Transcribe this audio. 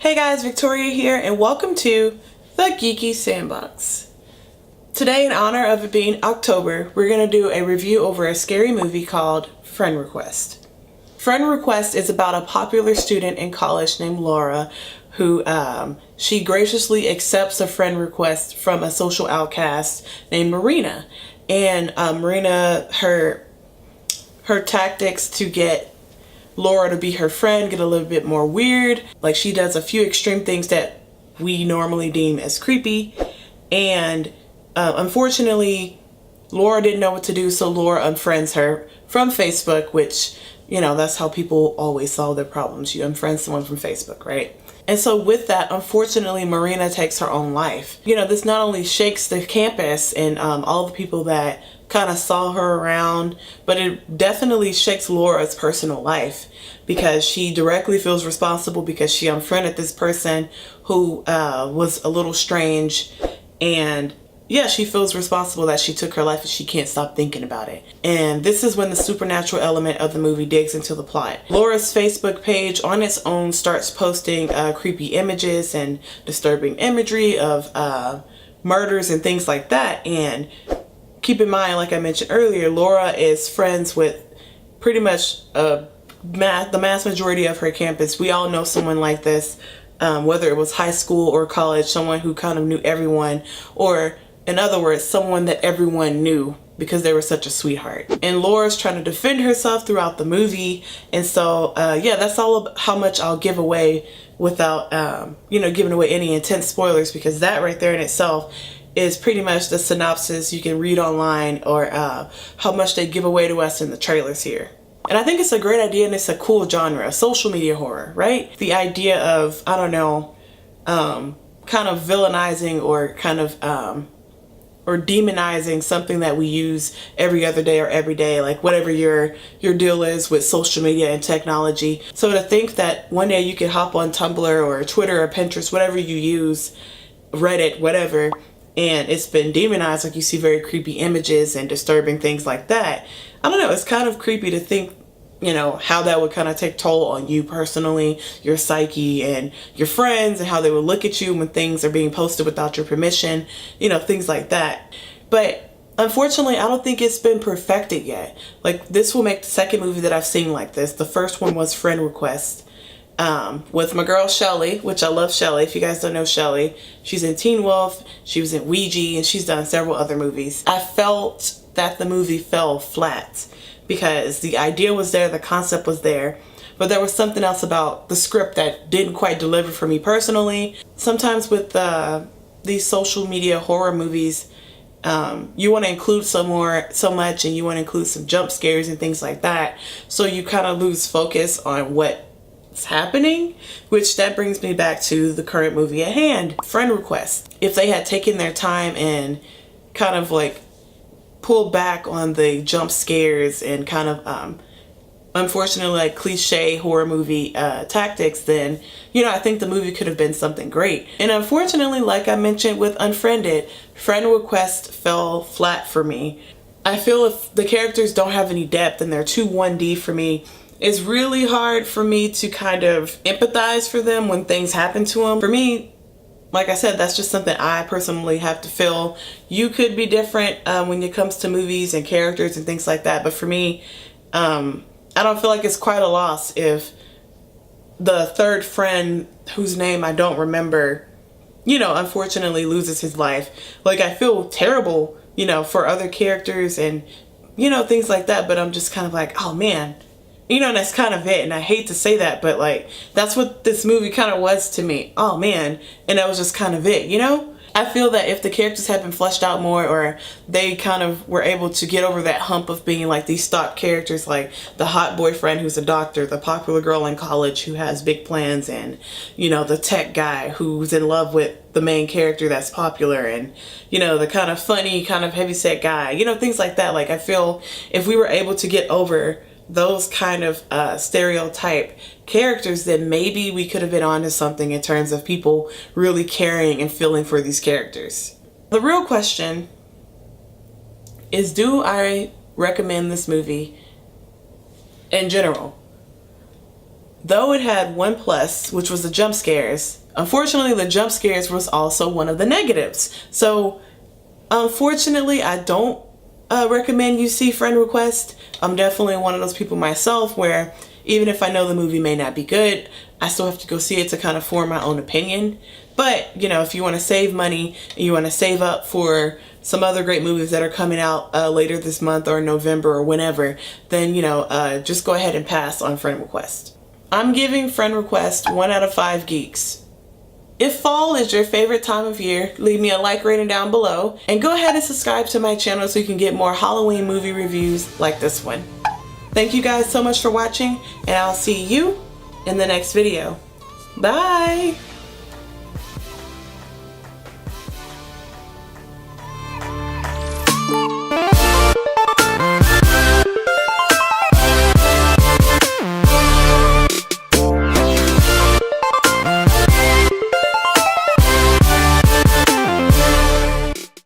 Hey guys, Victoria here, and welcome to the Geeky Sandbox. Today, in honor of it being October, we're going to do a review over a scary movie called Friend Request. Friend Request is about a popular student in college named Laura who she graciously accepts a friend request from a social outcast named Marina. And Marina, her tactics to get Laura to be her friend get a little bit more weird. Like, she does a few extreme things that we normally deem as creepy, and unfortunately Laura didn't know what to do, so Laura unfriends her from Facebook, which, you know, that's how people always solve their problems. You unfriend someone from Facebook, right? And so with that, unfortunately, Marina takes her own life. You know, this not only shakes the campus and all the people that kind of saw her around, but it definitely shakes Laura's personal life, because she directly feels responsible because she unfriended this person who was a little strange, and yeah, she feels responsible that she took her life and she can't stop thinking about it. And this is when the supernatural element of the movie digs into the plot. Laura's Facebook page on its own starts posting creepy images and disturbing imagery of murders and things like that. And keep in mind, like I mentioned earlier, Laura is friends with pretty much the mass majority of her campus. We all know someone like this, whether it was high school or college, someone who kind of knew everyone, or in other words, someone that everyone knew because they were such a sweetheart. And Laura's trying to defend herself throughout the movie. And so, yeah, that's all about how much I'll give away without, giving away any intense spoilers, because that right there in itself is pretty much the synopsis you can read online, or how much they give away to us in the trailers here. And I think it's a great idea, and it's a cool genre, social media horror, right? The idea of, I don't know, kind of villainizing or kind of or demonizing something that we use every other day or every day, like whatever your deal is with social media and technology. So to think that one day you could hop on Tumblr or Twitter or Pinterest, whatever you use, Reddit, whatever, and it's been demonized, like you see very creepy images and disturbing things like that. I don't know, it's kind of creepy to think, you know, how that would kind of take toll on you personally, your psyche, and your friends, and how they would look at you when things are being posted without your permission, you know, things like that. But unfortunately, I don't think it's been perfected yet. Like, this will make the second movie that I've seen like this. The first one was Friend Request, with my girl Shelly, which I love Shelly. If you guys don't know Shelly, she's in Teen Wolf, she was in Ouija, and she's done several other movies. I felt that the movie fell flat because the idea was there, the concept was there, but there was something else about the script that didn't quite deliver for me personally. Sometimes with these social media horror movies, you want to include so much, and you want to include some jump scares and things like that, so you kind of lose focus on what's happening, which that brings me back to the current movie at hand, Friend Request. If they had taken their time and kind of like pull back on the jump scares and kind of unfortunately like cliche horror movie tactics, then, you know, I think the movie could have been something great. And unfortunately, like I mentioned with Unfriended, Friend Request fell flat for me. I feel if the characters don't have any depth and they're too 1D for me, it's really hard for me to kind of empathize for them when things happen to them. For me, like I said, that's just something I personally have to feel. You could be different when it comes to movies and characters and things like that. But for me, I don't feel like it's quite a loss if the third friend, whose name I don't remember, you know, unfortunately loses his life. Like, I feel terrible, you know, for other characters and, you know, things like that. But I'm just kind of like, oh man. You know, and that's kind of it. And I hate to say that, but like, that's what this movie kind of was to me. Oh man. And that was just kind of it, you know? I feel that if the characters had been fleshed out more, or they kind of were able to get over that hump of being like these stock characters, like the hot boyfriend who's a doctor, the popular girl in college who has big plans, and, you know, the tech guy who's in love with the main character that's popular, and, you know, the kind of funny, kind of heavyset guy, you know, things like that. Like, I feel if we were able to get over those kind of stereotype characters, then maybe we could have been onto something in terms of people really caring and feeling for these characters. The real question is, do I recommend this movie in general? Though it had one plus, which was the jump scares, unfortunately the jump scares was also one of the negatives. So unfortunately, I don't recommend you see Friend Request. I'm definitely one of those people myself where even if I know the movie may not be good, I still have to go see it to kind of form my own opinion. But, you know, if you want to save money and you want to save up for some other great movies that are coming out later this month or November or whenever, then, you know, just go ahead and pass on Friend Request. I'm giving Friend Request 1 out of 5 geeks. If fall is your favorite time of year, leave me a like rating down below and go ahead and subscribe to my channel so you can get more Halloween movie reviews like this one. Thank you guys so much for watching, and I'll see you in the next video. Bye!